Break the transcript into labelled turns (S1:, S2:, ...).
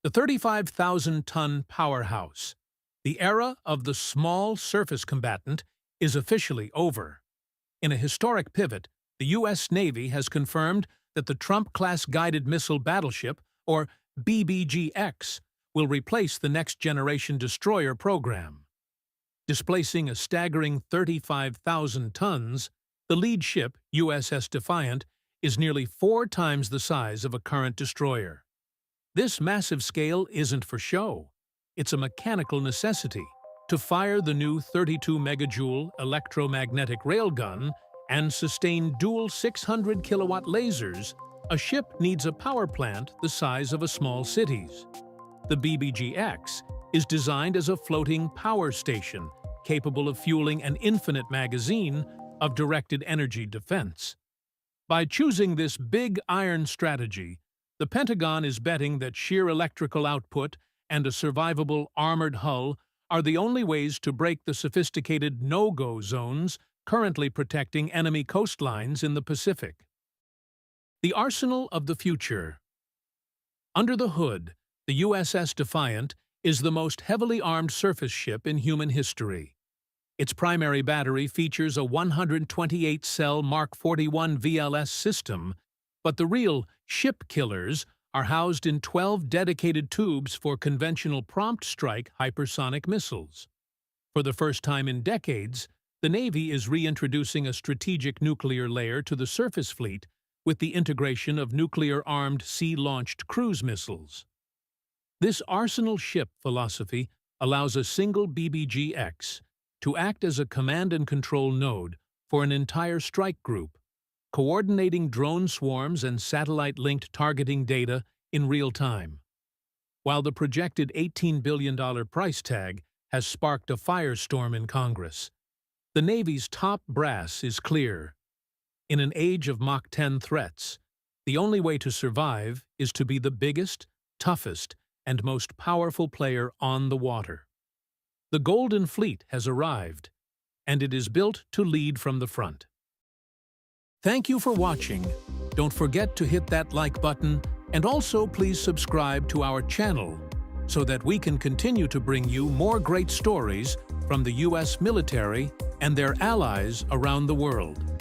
S1: The 35,000-ton Powerhouse. The era of the small surface combatant is officially over. In a historic pivot, the U.S. Navy has confirmed that the Trump-class Guided Missile Battleship, or BBGX, will replace the next-generation destroyer program. Displacing a staggering 35,000 tons, the lead ship, USS Defiant, is nearly 4 times the size of a current destroyer. This massive scale isn't for show. It's a mechanical necessity. To fire the new 32-megajoule electromagnetic railgun and sustain dual 600-kilowatt lasers, a ship needs a power plant the size of a small city's. The BBGX is designed as a floating power station capable of fueling an infinite magazine of directed energy defense. By choosing this big iron strategy, the Pentagon is betting that sheer electrical output and a survivable armored hull are the only ways to break the sophisticated no-go zones currently protecting enemy coastlines in the Pacific. The arsenal of the future. Under the hood, the USS Defiant is the most heavily armed surface ship in human history. Its primary battery features a 128-cell Mark 41 VLS system, but the real ship killers are housed in 12 dedicated tubes for conventional prompt strike hypersonic missiles. For the first time in decades, the Navy is reintroducing a strategic nuclear layer to the surface fleet with the integration of nuclear-armed sea-launched cruise missiles. This arsenal ship philosophy allows a single BBGX to act as a command and control node for an entire strike group, coordinating drone swarms and satellite-linked targeting data in real time. While the projected $18 billion price tag has sparked a firestorm in Congress, the Navy's top brass is clear. In an age of Mach 10 threats, the only way to survive is to be the biggest, toughest, and most powerful player on the water. The Golden Fleet has arrived, and it is built to lead from the front. Thank you for watching. Don't forget to hit that like button, and also please subscribe to our channel so that we can continue to bring you more great stories from the U.S. military and their allies around the world.